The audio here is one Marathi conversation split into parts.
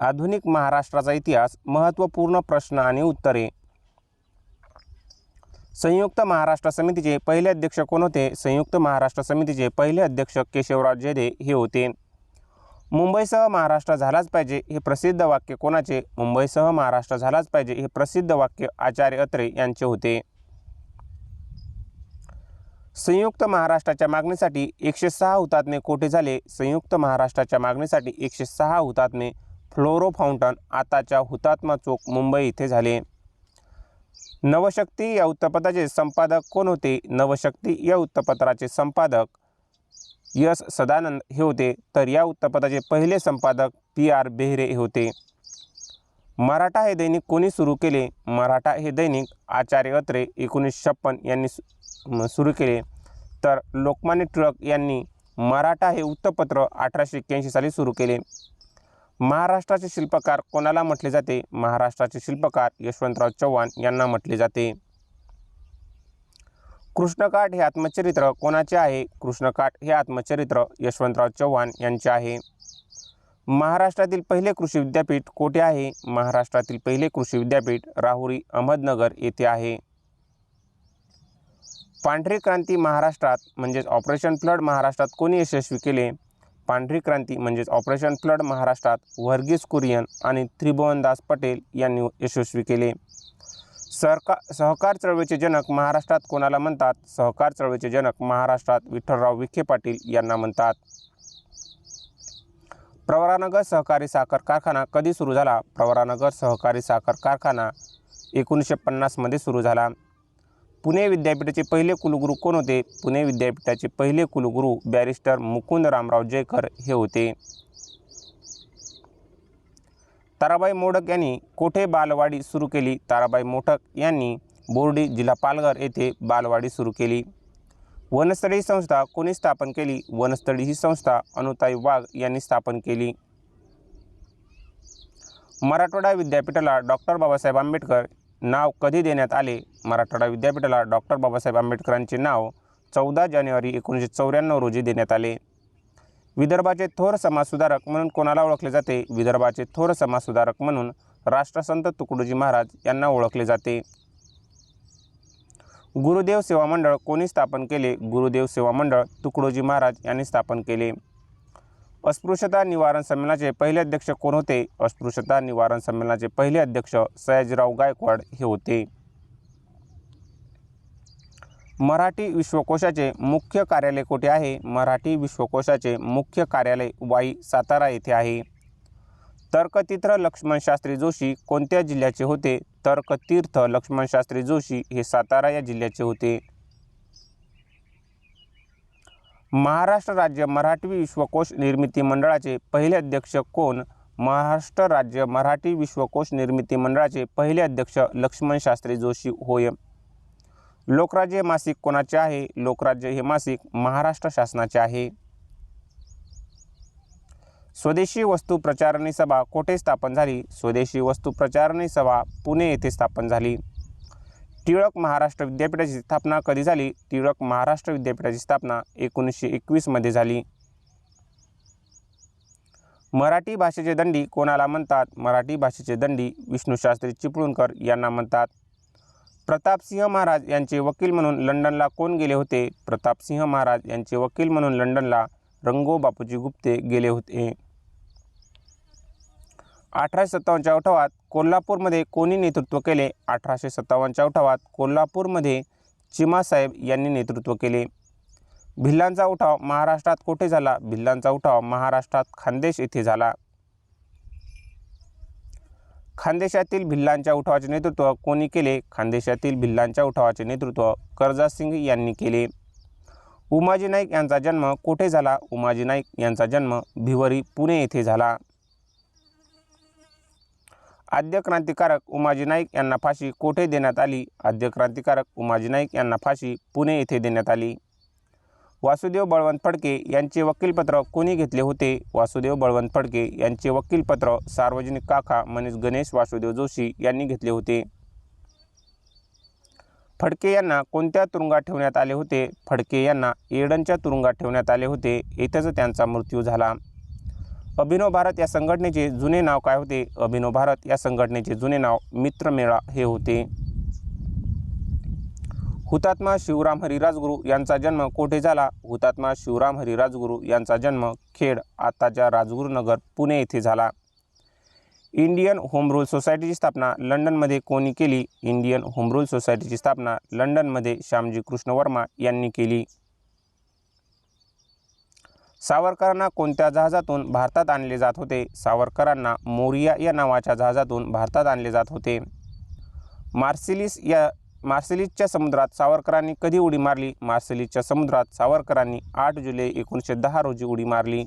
आधुनिक महाराष्ट्राचा इतिहास, महत्त्वपूर्ण प्रश्न आणि उत्तरे. संयुक्त महाराष्ट्र समितीचे पहिले अध्यक्ष कोण होते? संयुक्त महाराष्ट्र समितीचे पहिले अध्यक्ष केशवराव जेधे हे होते. मुंबईसह महाराष्ट्र झालाच पाहिजे हे प्रसिद्ध वाक्य कोणाचे? मुंबईसह महाराष्ट्र झालाच पाहिजे हे प्रसिद्ध वाक्य आचार्य अत्रे यांचे होते. संयुक्त महाराष्ट्राच्या मागणीसाठी 106 हुतात्मे कोठे झाले? संयुक्त महाराष्ट्राच्या मागणीसाठी 106 हुतात्मे फ्लोरो फाउंटन, आताच्या हुतात्मा चौक, मुंबई येथे झाले. नवशक्ती या वृत्तपत्राचे संपादक कोण होते? नवशक्ती या वृत्तपत्राचे संपादक एस सदानंद हे होते. तर या वृत्तपत्राचे पहिले संपादक PR बेहरे हे होते. मराठा हे दैनिक कोणी सुरू केले? मराठा हे दैनिक आचार्य अत्रे 1956 यांनी सुरू केले. तर लोकमान्य टिळक यांनी मराठा हे वृत्तपत्र 1881 साली सुरू केले. महाराष्ट्राचे शिल्पकार कोणाला म्हटले जाते? महाराष्ट्राचे शिल्पकार यशवंतराव चव्हाण यांना म्हटले जाते. कृष्णकाठ हे आत्मचरित्र कोणाचे आहे? कृष्णकाठ हे आत्मचरित्र यशवंतराव चव्हाण यांचे आहे. महाराष्ट्रातील पहिले कृषी विद्यापीठ कोठे आहे? महाराष्ट्रातील पहिले कृषी विद्यापीठ राहुरी, अहमदनगर येथे आहे. पांढरी क्रांती महाराष्ट्रात म्हणजेच ऑपरेशन फ्लड महाराष्ट्रात कोणी यशस्वी केले? पांढरी क्रांती म्हणजेच ऑपरेशन फ्लड महाराष्ट्रात वर्गीस कुरियन आणि त्रिभुवनदास पटेल यांनी यशस्वी केले. सहकार चळवळीचे जनक महाराष्ट्रात कोणाला म्हणतात? सहकार चळवळीचे जनक महाराष्ट्रात विठ्ठलराव विखे पाटील यांना म्हणतात. प्रवरानगर सहकारी साखर कारखाना कधी सुरू झाला? प्रवरानगर सहकारी साखर कारखाना 1950 मध्ये सुरू झाला. पुणे विद्यापीठाचे पहिले कुलगुरू कोण होते? पुणे विद्यापीठाचे पहिले कुलगुरू बॅरिस्टर मुकुंद रामराव जयकर हे होते. ताराबाई मोडक यांनी कोठे बालवाडी सुरू केली? ताराबाई मोडक यांनी बोर्डी, जिल्हा पालघर येथे बालवाडी सुरू केली. वनस्थळी ही संस्था कोणी स्थापन केली? वनस्थळी ही संस्था अनुताई वाघ यांनी स्थापन केली. मराठवाडा विद्यापीठाला डॉक्टर बाबासाहेब आंबेडकर नाव कधी देण्यात आले? मराठवाडा विद्यापीठाला डॉक्टर बाबासाहेब आंबेडकरांचे नाव 14 जानेवारी 1994 रोजी देण्यात आले. विदर्भाचे थोर समाजसुधारक म्हणून कोणाला ओळखले जाते? विदर्भाचे थोर समाजसुधारक म्हणून राष्ट्रसंत तुकडोजी महाराज यांना ओळखले जाते. गुरुदेव सेवा मंडळ कोणी स्थापन केले? गुरुदेव सेवा मंडळ तुकडोजी महाराज यांनी स्थापन केले. अस्पृश्यता निवारण संमेलनाचे पहिले अध्यक्ष कोण होते? अस्पृश्यता निवारण संमेलनाचे पहिले अध्यक्ष सयाजीराव गायकवाड हे होते. मराठी विश्वकोशाचे मुख्य कार्यालय कोठे आहे? मराठी विश्वकोशाचे मुख्य कार्यालय वाई, सातारा येथे आहे. तर्कतीर्थ लक्ष्मणशास्त्री जोशी कोणत्या जिल्ह्याचे होते? तर्कतीर्थ लक्ष्मणशास्त्री जोशी हे सातारा या जिल्ह्याचे होते. महाराष्ट्र राज्य मराठी विश्वकोश निर्मिती मंडळाचे पहिले अध्यक्ष कोण? महाराष्ट्र राज्य मराठी विश्वकोश निर्मिती मंडळाचे पहिले अध्यक्ष लक्ष्मणशास्त्री जोशी होय. लोकराज्य हे मासिक कोणाचे आहे? लोकराज्य हे मासिक महाराष्ट्र शासनाचे आहे. स्वदेशी वस्तू प्रचारणी सभा कोठे स्थापन झाली? स्वदेशी वस्तू प्रचारणी सभा पुणे येथे स्थापन झाली. टिळक महाराष्ट्र विद्यापीठाची स्थापना कधी झाली? टिळक महाराष्ट्र विद्यापीठाची स्थापना 1921 मध्ये झाली. मराठी भाषेचे दंडी कोणाला म्हणतात? मराठी भाषेचे दंडी विष्णुशास्त्री चिपळूणकर यांना म्हणतात. प्रतापसिंह महाराज यांचे वकील म्हणून लंडनला कोण गेले होते? प्रतापसिंह महाराज यांचे वकील म्हणून लंडनला रंगो बापूजी गुप्ते गेले होते. 1857च्या उठावात कोल्हापूरमध्ये कोणी नेतृत्व केले? 1857च्या उठावात कोल्हापूरमध्ये चिमासाहेब यांनी नेतृत्व केले. भिल्लांचा उठाव महाराष्ट्रात कोठे झाला? भिल्लांचा उठाव महाराष्ट्रात खानदेश येथे झाला. खानदेशातील भिल्लांच्या उठावाचे नेतृत्व कोणी केले? खानदेशातील भिल्लांच्या उठावाचे नेतृत्व कर्जासिंग यांनी केले. उमाजी नाईक यांचा जन्म कोठे झाला? उमाजी नाईक यांचा जन्म भिवरी, पुणे येथे झाला. आद्य क्रांतिकारक उमाजी नाईक यांना फाशी कोठे देण्यात आली? आद्य क्रांतिकारक उमाजी नाईक यांना फाशी पुणे येथे देण्यात आली. वासुदेव बळवंत फडके यांचे वकीलपत्र कोणी घेतले होते? वासुदेव बळवंत फडके यांचे वकीलपत्र सार्वजनिक काका म्हणजेच गणेश वासुदेव जोशी यांनी घेतले होते. फडके यांना कोणत्या तुरुंगात ठेवण्यात आले होते? फडके यांना एडनच्या तुरुंगात ठेवण्यात आले होते. येथेच त्यांचा मृत्यू झाला. अभिनव भारत या संघटनेचे जुने नाव काय होते? अभिनव भारत या संघटनेचे जुने नाव मित्रमेळा हे होते. हुतात्मा शिवराम हरी राजगुरू यांचा जन्म कोठे झाला? हुतात्मा शिवराम हरी राजगुरू यांचा जन्म खेड, आताच्या राजगुरुनगर, पुणे येथे झाला. इंडियन होम रूल सोसायटीची स्थापना लंडनमध्ये कोणी केली? इंडियन होम रूल सोसायटीची स्थापना लंडनमध्ये श्यामजी कृष्ण वर्मा यांनी केली. सावरकरांना कोणत्या जहाजातून भारतात आणले जात होते? सावरकरांना मोरिया या नावाच्या जहाजातून भारतात आणले जात होते. मार्सेलिसच्या समुद्रात सावरकरांनी कधी उडी मारली? मार्सेलिसच्या समुद्रात सावरकरांनी 8 जुलै 1910 रोजी उडी मारली.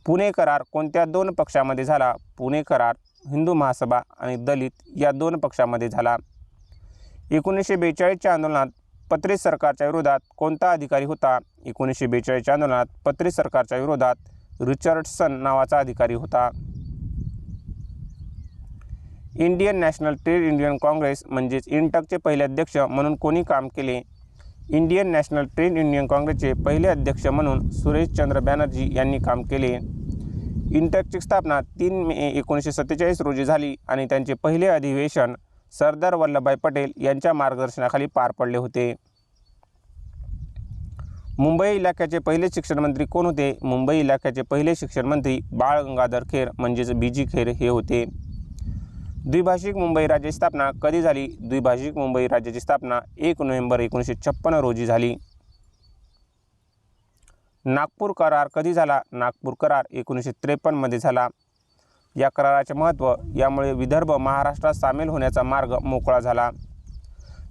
पुणे करार कोणत्या 2 पक्षामध्ये झाला? पुणे करार हिंदू महासभा आणि दलित या 2 पक्षामध्ये झाला. 1942च्या आंदोलनात पत्रे सरकारच्या विरोधात कोणता अधिकारी होता? 1942च्या आंदोलनात पत्रे सरकारच्या विरोधात रिचर्डसन नावाचा अधिकारी होता. Indian national trade union Congress म्हणजेच इंटकचे पहिले अध्यक्ष म्हणून कोणी काम केले? इंडियन नॅशनल ट्रेड युनियन काँग्रेसचे पहिले अध्यक्ष म्हणून सुरेशचंद्र बॅनर्जी यांनी काम केले. इंटकची स्थापना 3 मे 1947 रोजी झाली आणि त्यांचे पहिले अधिवेशन सरदार वल्लभभाई पटेल यांच्या मार्गदर्शनाखाली पार पडले होते. मुंबई इलाख्याचे पहिले शिक्षण मंत्री कोण होते? मुंबई इलाख्याचे पहिले शिक्षण मंत्री बाळ गंगाधर खेर म्हणजेच बीजी खेर हे होते. द्विभाषिक मुंबई राज्याची स्थापना कधी झाली? द्विभाषिक मुंबई राज्याची स्थापना 1 नोव्हेंबर 1956 रोजी झाली. नागपूर करार कधी झाला? नागपूर करार 1953 मध्ये झाला. या कराराचे महत्त्व, यामुळे विदर्भ महाराष्ट्रात सामील होण्याचा मार्ग मोकळा झाला.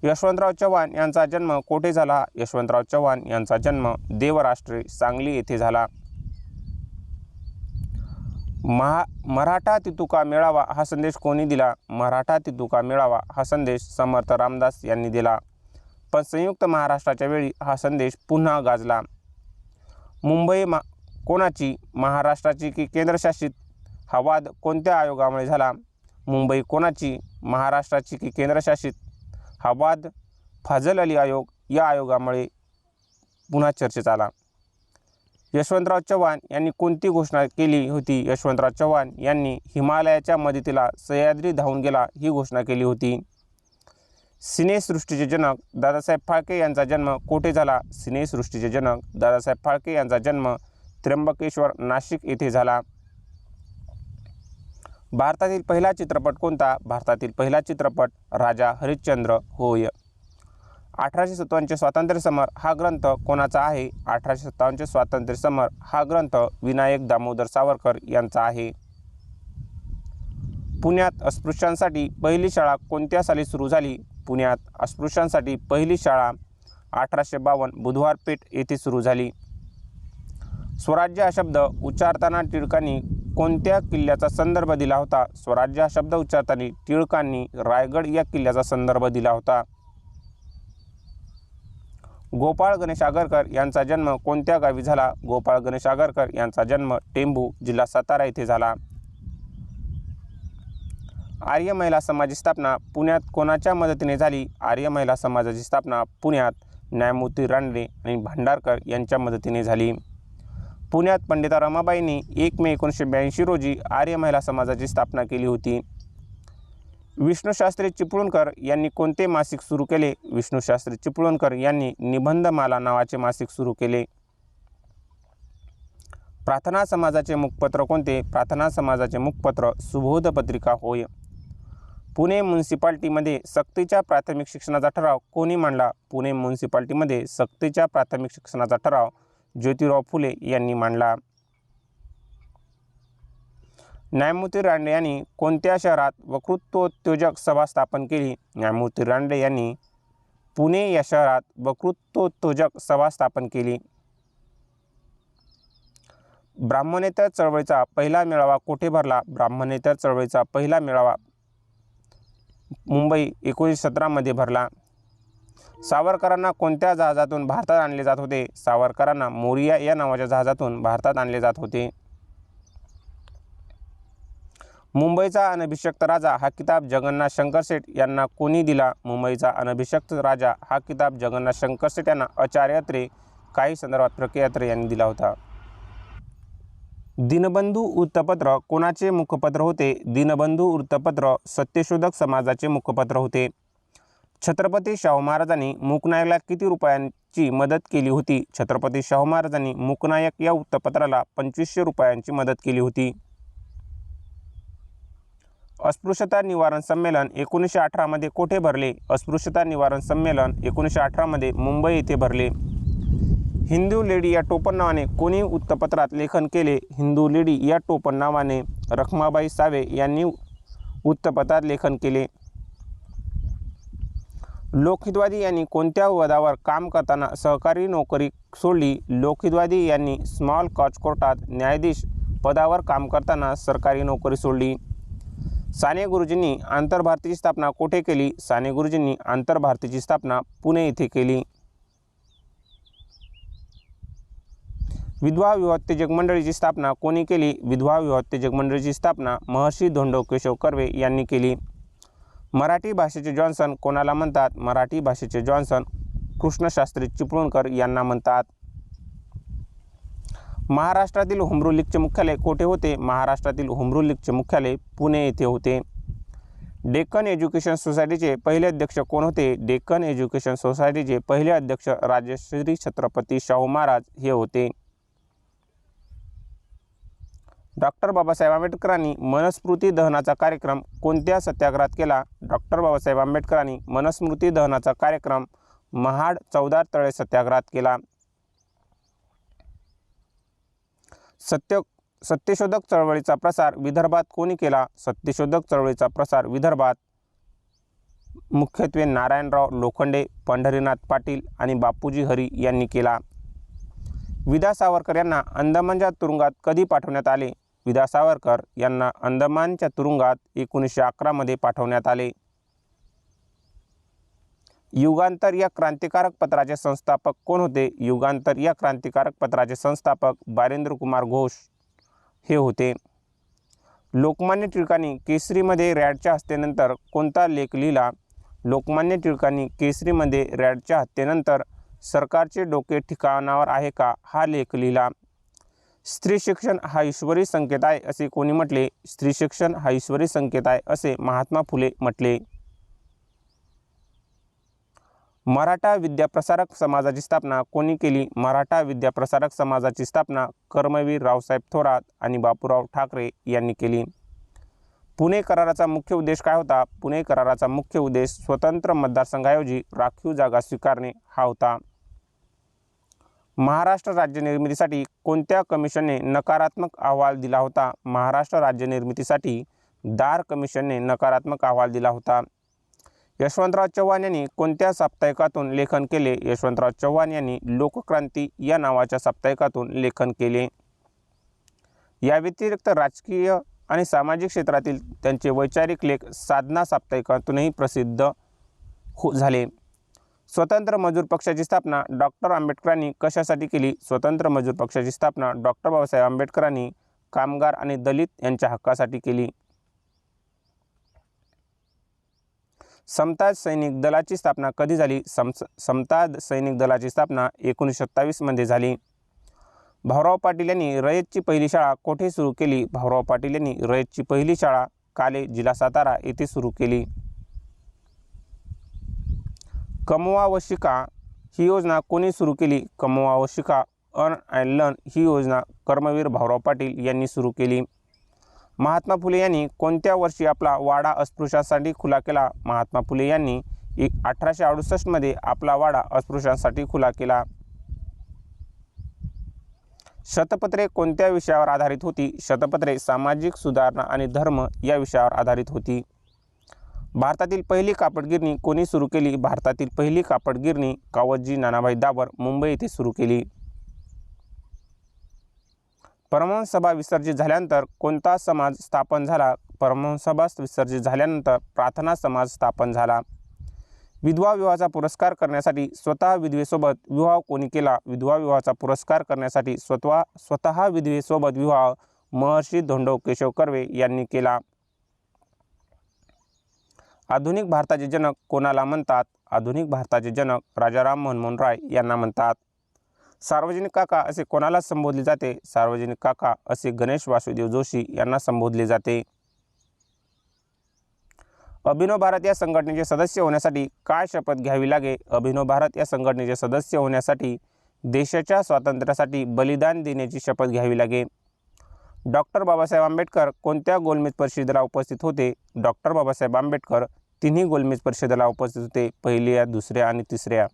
यशवंतराव चव्हाण यांचा जन्म कोठे झाला? यशवंतराव चव्हाण यांचा जन्म देवराष्ट्रे, सांगली येथे झाला. मराठा तितुका मेळावा हा संदेश कोणी दिला? मराठा तितुका मेळावा हा संदेश समर्थ रामदास यांनी दिला. पण संयुक्त महाराष्ट्राच्या वेळी हा संदेश पुन्हा गाजला. मुंबई कोणाची, महाराष्ट्राची की केंद्रशासित? हा वाद कोणत्या आयोगामुळे झाला? मुंबई कोणाची, महाराष्ट्राची की केंद्रशासित? हा वाद फाजल अली आयोग या आयोगामुळे पुन्हा चर्चेत आला. यशवंतराव चव्हाण यांनी कोणती घोषणा केली होती? यशवंतराव चव्हाण यांनी हिमालयाच्या मदतीला सह्याद्री धावून गेला ही घोषणा केली होती. सिनेसृष्टीचे जनक दादासाहेब फाळके यांचा जन्म कोठे झाला? सिनेसृष्टीचे जनक दादासाहेब फाळके यांचा जन्म त्र्यंबकेश्वर, नाशिक येथे झाला. भारतातील पहिला चित्रपट कोणता? भारतातील पहिला चित्रपट राजा हरिश्चंद्र होय. 1857 स्वातंत्र्य समर हा ग्रंथ कोणाचा आहे? 1857 स्वातंत्र्य समर हा ग्रंथ विनायक दामोदर सावरकर यांचा आहे. पुण्यात अस्पृश्यांसाठी पहिली शाळा कोणत्या साली सुरू झाली? पुण्यात अस्पृश्यांसाठी पहिली शाळा 1852 बुधवार पेठ येथे सुरू झाली. स्वराज्य हा शब्द उच्चारताना टिळकांनी कोणत्या किल्ल्याचा संदर्भ दिला होता? स्वराज्य हा शब्द उच्चारताना टिळकांनी रायगड या किल्ल्याचा संदर्भ दिला होता. गोपाळ गणेश आगरकर यांचा जन्म कोणत्या गावी झाला? गोपाळ गणेश आगरकर यांचा जन्म टेंभू, जिल्हा सातारा येथे झाला. आर्य महिला समाजाची स्थापना पुण्यात कोणाच्या मदतीने झाली? आर्य महिला समाजाची स्थापना पुण्यात न्यायमूर्ती रानडे आणि भांडारकर यांच्या मदतीने झाली. पुण्यात पंडिता रमाबाईंनी 1 मे 1982 रोजी आर्य महिला समाजाची स्थापना केली होती. विष्णुशास्त्री चिपळूणकर यांनी कोणते मासिक सुरू केले? विष्णुशास्त्री चिपळूणकर यांनी निबंधमाला नावाचे मासिक सुरू केले. प्रार्थना समाजाचे मुखपत्र कोणते? प्रार्थना समाजाचे मुखपत्र सुबोध पत्रिका होय. पुणे म्युनिसिपाल्टीमध्ये सक्तीच्या प्राथमिक शिक्षणाचा ठराव कोणी मांडला? पुणे म्युनिसिपाल्टीमध्ये सक्तीच्या प्राथमिक शिक्षणाचा ठराव ज्योतिराव फुले यांनी मांडला. न्यायमूर्ती रानडे यांनी कोणत्या शहरात वक्तृत्वोद्योजक सभा स्थापन केली? न्यायमूर्ती रानडे यांनी पुणे या शहरात वक्तृत्वोद्योजक सभा स्थापन केली. ब्राह्मणेतर चळवळीचा पहिला मेळावा कोठे भरला? ब्राह्मणेतर चळवळीचा पहिला मेळावा मुंबई 1917 मध्ये भरला. सावरकरांना कोणत्या जहाजातून भारतात आणले जात होते? सावरकरांना मोरिया या नावाच्या जहाजातून भारतात आणले जात होते. मुंबईचा अनभिषिक्त राजा हा किताब जगन्नाथ शंकरशेठ यांना कोणी दिला? मुंबईचा अनभिषिक्त राजा हा किताब जगन्नाथ शंकरशेठ यांना आचार्य अत्रे, काही संदर्भात प्रक्रिया अत्रे यांनी दिला होता. दीनबंधू वृत्तपत्र कोणाचे मुखपत्र होते? दीनबंधू वृत्तपत्र सत्यशोधक समाजाचे मुखपत्र होते. छत्रपती शाहू महाराजांनी मूकनायकला किती रुपयांची मदत केली होती? छत्रपती शाहू महाराजांनी मूकनायक या वृत्तपत्राला 2500 रुपयांची मदत केली होती. अस्पृश्यता निवारण संमेलन 1918 मध्ये कोठे भरले? अस्पृश्यता निवारण संमेलन 1918 मध्ये मुंबई येथे भरले. हिंदू लेडी या टोपण नावाने कोणी वृत्तपत्रात लेखन केले? हिंदू लेडी या टोपण नावाने रखमाबाई सावे यांनी वृत्तपत्रात लेखन केले. लोकहितवादी यांनी कोणत्या पदावर काम करताना सहकारी नोकरी सोडली? लोकहितवादी यांनी स्मॉल कॉज कोर्टात न्यायाधीश पदावर काम करताना सरकारी नोकरी सोडली. साने गुरुजींनी आंतरभारतीची स्थापना कोठे केली? साने गुरुजींनी आंतरभारतीची स्थापना पुणे येथे केली. विधवा विवाहोत्तेजक मंडळीची स्थापना कोणी केली? विधवा विवाहोत्तेजक मंडळीची स्थापना महर्षी धोंडो केशव कर्वे यांनी केली. मराठी भाषेचे जॉन्सन कोणाला म्हणतात? मराठी भाषेचे जॉन्सन कृष्णशास्त्री चिपळूणकर यांना म्हणतात. महाराष्ट्रातील होमरूल लीगचे मुख्यालय कोठे होते? महाराष्ट्रातील होमरूल लीगचे मुख्यालय पुणे येथे होते. डेक्कन एज्युकेशन सोसायटीचे पहिले अध्यक्ष कोण होते? डेक्कन एज्युकेशन सोसायटीचे पहिले अध्यक्ष राजश्री छत्रपती शाहू महाराज हे होते. डॉक्टर बाबासाहेब आंबेडकरांनी मनुस्मृती दहनाचा कार्यक्रम कोणत्या सत्याग्रहात केला? डॉक्टर बाबासाहेब आंबेडकरांनी मनुस्मृती दहनाचा कार्यक्रम महाड चौदार तळे सत्याग्रहात केला. सत्यशोधक चळवळीचा प्रसार विदर्भात कोणी केला? सत्यशोधक चळवळीचा प्रसार विदर्भात मुख्यत्वे नारायणराव लोखंडे, पंढरीनाथ पाटील आणि बापूजी हरी यांनी केला. विदा सावरकर यांना अंदमानच्या तुरुंगात कधी पाठवण्यात आले? विदा सावरकर यांना अंदमानच्या तुरुंगात 1911 मध्ये पाठवण्यात आले. युगांतर या क्रांतिकारक पत्राचे संस्थापक कोण होते? युगांतर या क्रांतिकारक पत्राचे संस्थापक बारिंद्र कुमार घोष हे होते. लोकमान्य टिळकांनी केसरीमध्ये रॅडच्या हत्येनंतर कोणता लेख लिहिला? लोकमान्य टिळकांनी केसरीमध्ये रॅडच्या हत्येनंतर सरकारचे डोके ठिकाणावर आहे का हा लेख लिहिला. स्त्री शिक्षण हा ईश्वरी संकेत आहे असे कोणी म्हटले? स्त्री शिक्षण हा ईश्वरी संकेत आहे असे महात्मा फुले म्हटले. मराठा विद्याप्रसारक समाजाची स्थापना कोणी केली? मराठा विद्याप्रसारक समाजाची स्थापना कर्मवीर रावसाहेब थोरात आणि बापूराव ठाकरे यांनी केली. पुणे कराराचा मुख्य उद्देश काय होता? पुणे कराराचा मुख्य उद्देश स्वतंत्र मतदारसंघाऐवजी राखीव जागा स्वीकारणे हा होता. महाराष्ट्र राज्य निर्मितीसाठी कोणत्या कमिशनने नकारात्मक अहवाल दिला होता? महाराष्ट्र राज्य निर्मितीसाठी दार कमिशनने नकारात्मक अहवाल दिला होता. यशवंतराव चव्हाण यांनी कोणत्या साप्ताहिकातून लेखन केले? यशवंतराव चव्हाण यांनी लोकक्रांती या नावाच्या साप्ताहिकातून लेखन केले. या व्यतिरिक्त राजकीय आणि सामाजिक क्षेत्रातील त्यांचे वैचारिक लेख साधना साप्ताहिकातूनही प्रसिद्ध झाले. स्वतंत्र मजूर पक्षाची स्थापना डॉक्टर आंबेडकरांनी कशासाठी केली? स्वतंत्र मजूर पक्षाची स्थापना डॉक्टर बाबासाहेब आंबेडकरांनी कामगार आणि दलित यांच्या हक्कासाठी केली. समताज सैनिक दलाची स्थापना कधी झाली? समताज सैनिक दलाची स्थापना 1927 मध्ये झाली. भाऊराव पाटील यांनी रयतची पहिली शाळा कोठे सुरू केली? भाऊराव पाटील यांनी रयतची पहिली शाळा काले जिल्हा सातारा येथे सुरू केली. कमवा व शिका ही योजना कोणी सुरू केली? कमवा व शिका अर्न अँड लर्न ही योजना कर्मवीर भाऊराव पाटील यांनी सुरू केली. महात्मा फुले यांनी कोणत्या वर्षी आपला वाडा अस्पृश्यांसाठी खुला केला? महात्मा फुले यांनी 1868 मध्ये आपला वाडा अस्पृश्यांसाठी खुला केला. शतपत्रे कोणत्या विषयावर आधारित होती? शतपत्रे सामाजिक सुधारणा आणि धर्म या विषयावर आधारित होती. भारतातील पहिली कापड गिरणी कोणी सुरू केली? भारतातील पहिली कापड गिरणी कावतजी नानाभाई दाभर मुंबई येथे सुरू केली. परमहंस सभा विसर्जित झाल्यानंतर कोणता समाज स्थापन झाला? परमहंस सभा विसर्जित झाल्यानंतर प्रार्थना समाज स्थापन झाला. विधवा विवाहाचा पुरस्कार करण्यासाठी स्वतः विधवेसोबत विवाह कोणी केला? विधवा विवाहाचा पुरस्कार करण्यासाठी स्वतः विधवेसोबत विवाह महर्षी धोंडो केशव कर्वे यांनी केला. आधुनिक भारताचे जनक कोणाला म्हणतात? आधुनिक भारताचे जनक राजाराम मनमोहन राय यांना म्हणतात. सार्वजनिक काका असे कोणाला संबोधले जाते? सार्वजनिक काका असे गणेश वासुदेव जोशी यांना संबोधले जाते. अभिनव भारत या संघटनेचे सदस्य होण्यासाठी काय शपथ घ्यावी लागे? अभिनव भारत या संघटनेचे सदस्य होण्यासाठी देशाच्या स्वातंत्र्यासाठी बलिदान देण्याची शपथ घ्यावी लागे. डॉक्टर बाबासाहेब आंबेडकर कोणत्या गोलमेज परिषदेला उपस्थित होते? डॉक्टर बाबासाहेब आंबेडकर तिन्ही गोलमेज परिषदेला उपस्थित होते, पहिल्या, दुसऱ्या आणि तिसऱ्या.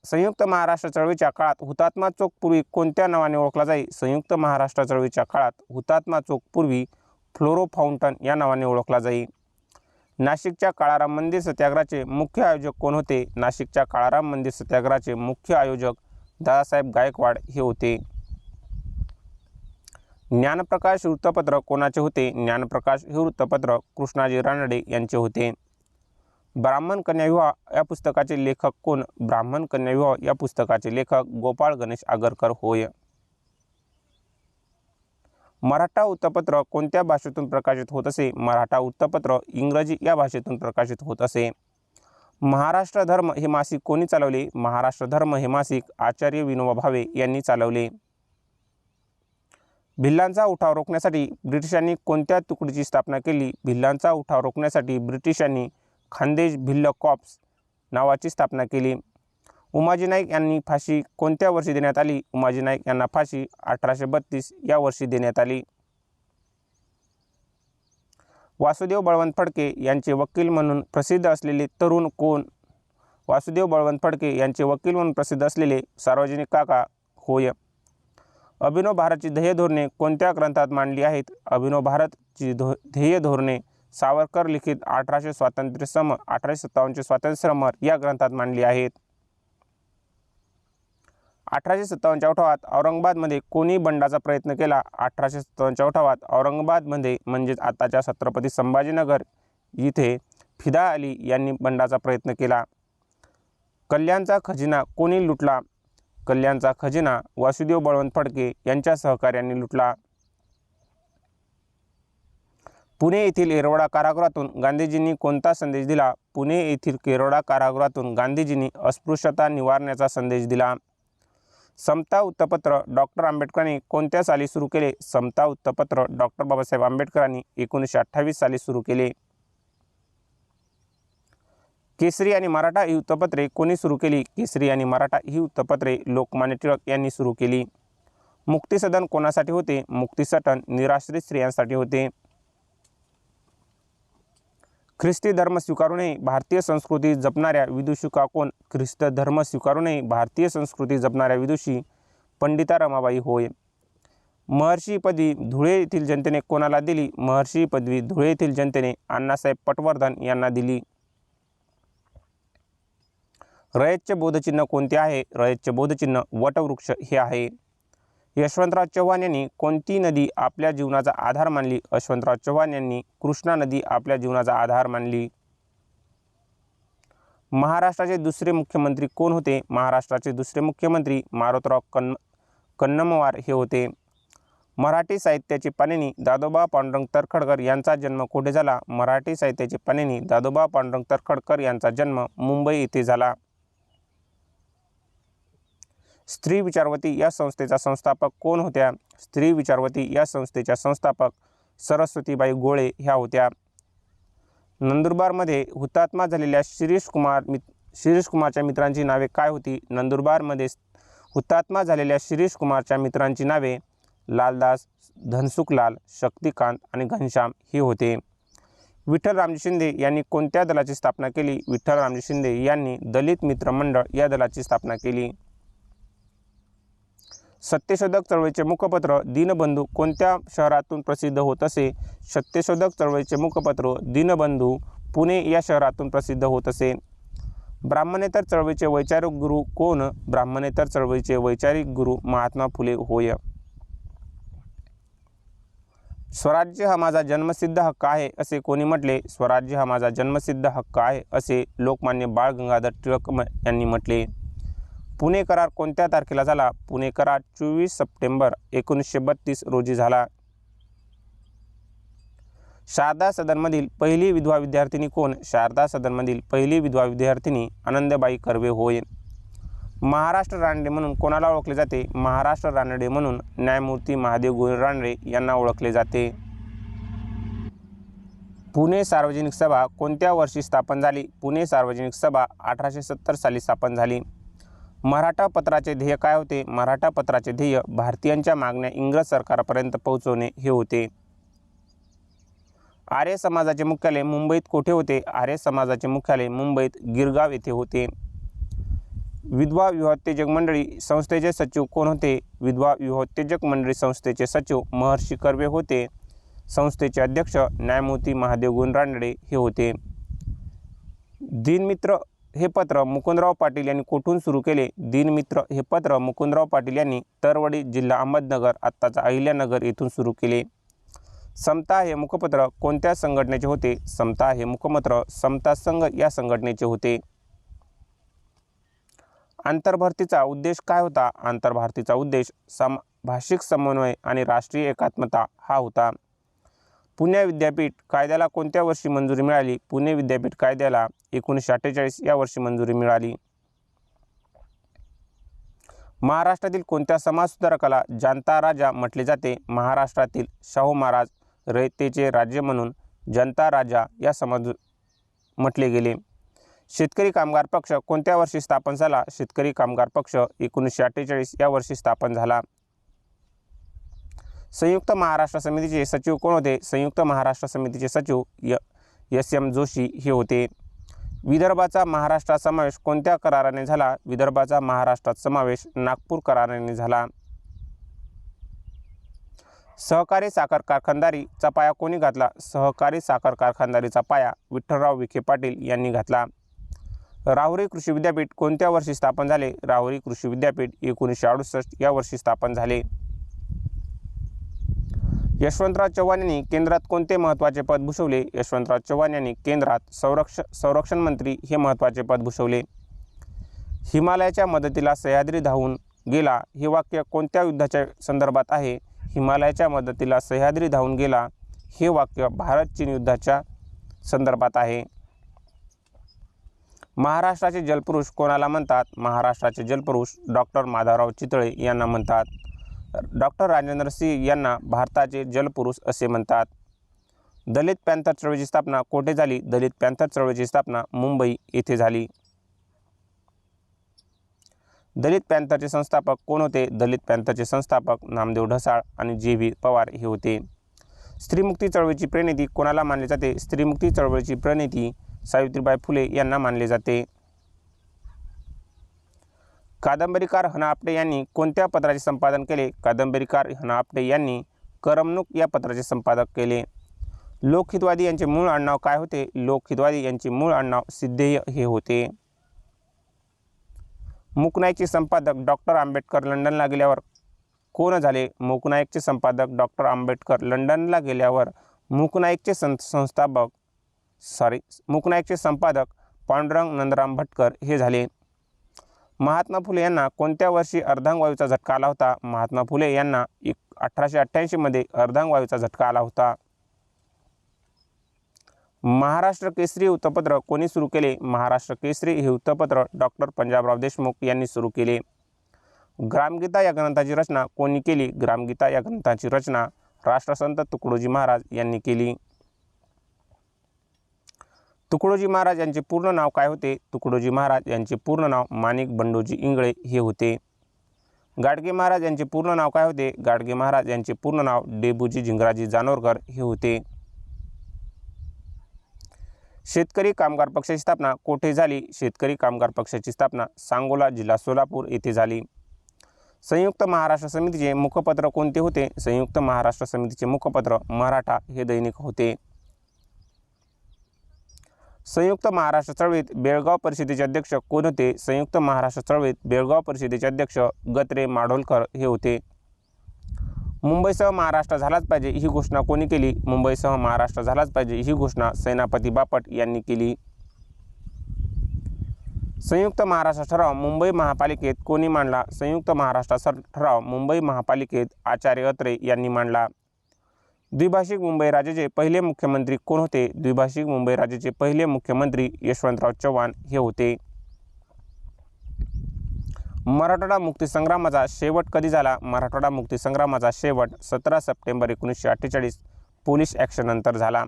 संयुक्त महाराष्ट्र चळवळीच्या काळात हुतात्मा चौक पूर्वी कोणत्या नावाने ओळखला जाई? संयुक्त महाराष्ट्र चळवळीच्या काळात हुतात्मा चौक पूर्वी फ्लोरो फाउंटन या नावाने ओळखला जाई. नाशिकच्या काळाराम मंदिर सत्याग्रहाचे मुख्य आयोजक कोण होते? नाशिकच्या काळाराम मंदिर सत्याग्रहाचे मुख्य आयोजक दादासाहेब गायकवाड हे होते. ज्ञानप्रकाश वृत्तपत्र कोणाचे होते? ज्ञानप्रकाश हे वृत्तपत्र कृष्णाजी रानडे यांचे होते. ब्राह्मण कन्या विवाह या पुस्तकाचे लेखक कोण? ब्राह्मण कन्या विवाह या पुस्तकाचे लेखक गोपाळ गणेश आगरकर होय. मराठा वृत्तपत्र कोणत्या भाषेतून प्रकाशित होत असे? मराठा वृत्तपत्र इंग्रजी या भाषेतून प्रकाशित होत असे. महाराष्ट्र धर्म हे मासिक कोणी चालवले? महाराष्ट्र धर्म हे मासिक आचार्य विनोबा भावे यांनी चालवले. भिल्लांचा उठाव रोखण्यासाठी ब्रिटिशांनी कोणत्या तुकडीची स्थापना केली? भिल्लांचा उठाव रोखण्यासाठी ब्रिटिशांनी खानदेश भिल्ल कॉर्प्स नावाची स्थापना केली. उमाजी नाईक यांनी फाशी कोणत्या वर्षी देण्यात आली? उमाजी नाईक यांना फाशी 1832 या वर्षी देण्यात आली. वासुदेव बळवंत फडके यांचे वकील म्हणून प्रसिद्ध असलेले तरुण कोण? वासुदेव बळवंत फडके यांचे वकील म्हणून प्रसिद्ध असलेले सार्वजनिक काका होय. अभिनव भारतची ध्येय धोरणे कोणत्या ग्रंथात मांडली आहेत? अभिनव भारतची ध्येय धोरणे सावरकर लिखित 1800 स्वातंत्र्य समर 1857 स्वातंत्र्य समर या ग्रंथात मांडली आहेत. 1857च्या उठावात औरंगाबादमध्ये कोणी बंडाचा प्रयत्न केला? 1857च्या उठावात औरंगाबादमध्ये म्हणजेच आताच्या छत्रपती संभाजीनगर इथे फिदा अली यांनी बंडाचा प्रयत्न केला. कल्याणचा खजिना कोणी लुटला? कल्याणचा खजिना वासुदेव बळवंत फडके यांच्या सहकार्याने लुटला. पुणे येथील येरवडा कारागृहातून गांधीजींनी कोणता संदेश दिला? पुणे येथील येरवडा कारागृहातून गांधीजींनी अस्पृश्यता निवारण्याचा संदेश दिला. समता वृत्तपत्र डॉक्टर आंबेडकरांनी कोणत्या साली सुरू केले? समता वृत्तपत्र डॉक्टर बाबासाहेब आंबेडकरांनी 1928 साली सुरू केले. केसरी आणि मराठा ही वृत्तपत्रे कोणी सुरू केली? केसरी आणि मराठा ही वृत्तपत्रे लोकमान्य टिळक यांनी सुरू केली. मुक्तिसदन कोणासाठी होते? मुक्तिसदन निराश्रित स्त्रियांसाठी होते. ख्रिस्ती धर्म स्वीकारूनही भारतीय संस्कृती जपणाऱ्या विदुषिका कोण? ख्रिस्त धर्म स्वीकारूनही भारतीय संस्कृती जपणाऱ्या विदुषी पंडिता रमाबाई होय. महर्षी पदवी धुळे येथील जनतेने कोणाला दिली? महर्षी पदवी धुळे येथील जनतेने अण्णासाहेब पटवर्धन यांना दिली. रयतचे बोधचिन्ह कोणते आहे? रयतचे बोधचिन्ह वटवृक्ष हे आहे. यशवंतराव चव्हाण यांनी कोणती नदी आपल्या जीवनाचा आधार मानली? यशवंतराव चव्हाण यांनी कृष्णा नदी आपल्या जीवनाचा आधार मानली. महाराष्ट्राचे दुसरे मुख्यमंत्री कोण होते? महाराष्ट्राचे दुसरे मुख्यमंत्री मारोतराव कन्नमवार हे होते. मराठी साहित्याचे पाणिनी दादोबा पांडुरंग तर्खडकर यांचा जन्म कुठे झाला? मराठी साहित्याचे पाणिनी दादोबा पांडुरंग तर्खडकर यांचा जन्म मुंबई येथे झाला. स्त्री विचारवती या संस्थेचा संस्थापक कोण होत्या? स्त्री विचारवती या संस्थेच्या संस्थापक सरस्वतीबाई गोळे ह्या होत्या. नंदुरबारमध्ये हुतात्मा झालेल्या शिरीष कुमारच्या मित्रांची नावे काय होती? नंदुरबारमध्ये हुतात्मा झालेल्या शिरीष कुमारच्या मित्रांची नावे लालदास, धनसुखलाल, शक्तिकांत आणि घनश्याम ही होते. विठ्ठल रामजी शिंदे यांनी कोणत्या दलाची स्थापना केली? विठ्ठल रामजी शिंदे यांनी दलित मित्र मंडळ या दलाची स्थापना केली. सत्यशोधक चळवळीचे मुखपत्र दीनबंधू कोणत्या शहरातून प्रसिद्ध होत असे? सत्यशोधक चळवळीचे मुखपत्र दीनबंधू पुणे या शहरातून प्रसिद्ध होत असे. ब्राह्मणेतर चळवळीचे वैचारिक गुरु कोण? ब्राह्मणेतर चळवळीचे वैचारिक गुरु महात्मा फुले होय. स्वराज्य हा माझा जन्मसिद्ध हक्क आहे असे कोणी म्हटले? स्वराज्य हा माझा जन्मसिद्ध हक्क आहे असे लोकमान्य बाळ गंगाधर टिळक यांनी म्हटले. पुणे करार कोणत्या तारखेला झाला? पुणे करार 24 सप्टेंबर 1932 रोजी झाला. शारदा सदनमधील पहिली विधवा विद्यार्थिनी कोण? शारदा सदनमधील पहिली विधवा विद्यार्थिनी आनंदबाई कर्वे होय. महाराष्ट्र रानडे म्हणून कोणाला ओळखले जाते? महाराष्ट्र रानडे म्हणून न्यायमूर्ती महादेव गोविंद रानडे यांना ओळखले जाते. पुणे सार्वजनिक सभा कोणत्या वर्षी स्थापन झाली? पुणे सार्वजनिक सभा 1870 साली स्थापन झाली. मराठा पत्राचे ध्येय काय होते? मराठा पत्राचे ध्येय भारतीयांच्या मागण्या इंग्रज सरकारपर्यंत पोहोचवणे हे होते. आर्य समाजाचे मुख्यालय मुंबईत कोठे होते? आर्य समाजाचे मुख्यालय मुंबईत गिरगाव येथे होते. विधवा विवाहोत्तेजक मंडळी संस्थेचे सचिव कोण होते? विधवा विवाहोत्तेजक मंडळी संस्थेचे सचिव महर्षी कर्वे होते. संस्थेचे अध्यक्ष न्यायमूर्ती महादेव गोविंद रानडे हे होते. दिनमित्र हे पत्र मुकुंदराव पाटील यांनी कोठून सुरू केले? दिनमित्र हे पत्र मुकुंदराव पाटील यांनी तरवडी जिल्हा अहमदनगर आत्ताचा अहिल्यानगर येथून सुरू केले. समता हे मुखपत्र कोणत्या संघटनेचे होते? समता हे मुखपत्र समता संघ या संघटनेचे होते. आंतरभारतीचा उद्देश काय होता? आंतरभारतीचा उद्देश भाषिक समन्वय आणि राष्ट्रीय एकात्मता हा होता. पुणे विद्यापीठ कायद्याला कोणत्या वर्षी मंजुरी मिळाली? पुणे विद्यापीठ कायद्याला 1948 या वर्षी मंजुरी मिळाली. महाराष्ट्रातील कोणत्या समाजसुधारकाला जनता राजा म्हटले जाते? महाराष्ट्रातील शाहू महाराज रयतेचे राज्य म्हणून जनता राजा या समाज म्हटले गेले. शेतकरी कामगार पक्ष कोणत्या वर्षी स्थापन झाला? शेतकरी कामगार पक्ष 1948 या वर्षी स्थापन झाला. संयुक्त महाराष्ट्र समितीचे सचिव कोण होते? संयुक्त महाराष्ट्र समितीचे सचिव S.M. जोशी हे होते. विदर्भाचा महाराष्ट्रात समावेश कोणत्या कराराने झाला? विदर्भाचा महाराष्ट्रात समावेश नागपूर कराराने झाला. सहकारी साखर कारखानदारीचा पाया कोणी घातला? सहकारी साखर कारखानदारीचा पाया विठ्ठलराव विखे पाटील यांनी घातला. राहुरी कृषी विद्यापीठ कोणत्या वर्षी स्थापन झाले? राहुरी कृषी विद्यापीठ 1968 या वर्षी स्थापन झाले. यशवंतराव चव्हाण यांनी केंद्रात कोणते महत्त्वाचे पद भूषवले? यशवंतराव चव्हाण यांनी केंद्रात संरक्षण मंत्री हे महत्त्वाचे पद भूषवले. हिमालयाच्या मदतीला सह्याद्री धावून गेला हे वाक्य कोणत्या युद्धाच्या संदर्भात आहे? हिमालयाच्या मदतीला सह्याद्री धावून गेला हे वाक्य भारत चीन युद्धाच्या संदर्भात आहे. महाराष्ट्राचे जलपुरुष कोणाला म्हणतात? महाराष्ट्राचे जलपुरुष डॉक्टर माधवराव चितळे यांना म्हणतात. डॉक्टर राजेंद्र सिंह यांना भारताचे जलपुरुष असे म्हणतात. दलित पॅंथर चळवळीची स्थापना कोठे झाली? दलित पॅंथर चळवळीची स्थापना मुंबई येथे झाली. दलित पॅंथरचे संस्थापक कोण होते? दलित पॅंथरचे संस्थापक नामदेव ढसाळ आणि J.V. पवार हे होते. स्त्रीमुक्ती चळवळीची प्रणेती कोणाला मानले जाते? स्त्रीमुक्ती चळवळीची प्रणेती सावित्रीबाई फुले यांना मानले जाते. कादंबरीकार ह.ना. आपटे यांनी कोणत्या पत्राचे संपादन केले? कादंबरीकार ह.ना. आपटे यांनी करमणूक या पत्राचे संपादक केले. लोकहितवादी यांचे मूळ आडनाव काय होते? लोकहितवादी यांचे मूळ आडनाव सिद्धेय हे होते. मूकनाईकचे संपादक डॉक्टर आंबेडकर लंडनला गेल्यावर कोण झाले? मूकनाईकचे संपादक डॉक्टर आंबेडकर लंडनला गेल्यावर मूकनाईकचे मूकनाईकचे संपादक पांडुरंग नंदराम भटकर हे झाले. महात्मा फुले यांना कोणत्या वर्षी अर्धांगवायूचा झटका आला होता? महात्मा फुले यांना 1888 मध्ये अर्धांगवायूचा झटका आला होता. महाराष्ट्र केसरी वृत्तपत्र कोणी सुरू केले? महाराष्ट्र केसरी हे वृत्तपत्र डॉक्टर पंजाबराव देशमुख यांनी सुरू केले. ग्रामगीता या ग्रंथाची रचना कोणी केली? ग्रामगीता या ग्रंथाची रचना राष्ट्रसंत तुकडोजी महाराज यांनी केली. तुकडोजी महाराज यांचे पूर्ण नाव काय होते? तुकडोजी महाराज यांचे पूर्ण नाव माणिक बंडोजी इंगळे हे होते. गाडगे महाराज यांचे पूर्ण नाव काय होते? गाडगे महाराज यांचे पूर्ण नाव डेबूजी झिंगराजी जानोरकर हे होते. शेतकरी कामगार पक्षाची स्थापना कोठे झाली? शेतकरी कामगार पक्षाची स्थापना सांगोला जिल्हा सोलापूर येथे झाली. संयुक्त महाराष्ट्र समितीचे मुखपत्र कोणते होते? संयुक्त महाराष्ट्र समितीचे मुखपत्र मराठा हे दैनिक होते. संयुक्त महाराष्ट्र चळवळीत बेळगाव परिषदेचे अध्यक्ष कोण होते? संयुक्त महाराष्ट्र चळवळीत बेळगाव परिषदेचे अध्यक्ष गत्रे माडोलकर हे होते. मुंबईसह महाराष्ट्र झालाच पाहिजे ही घोषणा कोणी केली? मुंबईसह महाराष्ट्र झालाच पाहिजे ही घोषणा सेनापती बापट यांनी केली. संयुक्त महाराष्ट्र ठराव मुंबई महापालिकेत कोणी मांडला? संयुक्त महाराष्ट्र ठराव मुंबई महापालिकेत आचार्य अत्रे यांनी मांडला. द्विभाषिक मुंबई राज्याचे पहिले मुख्यमंत्री कोण होते? द्विभाषिक मुंबई राज्याचे पहिले मुख्यमंत्री यशवंतराव चव्हाण हे होते. मराठवाडा मुक्तीसंग्रामाचा शेवट कधी झाला? मराठवाडा मुक्तीसंग्रामाचा शेवट 17 सप्टेंबर 1948 पोलीस ॲक्शननंतर झाला.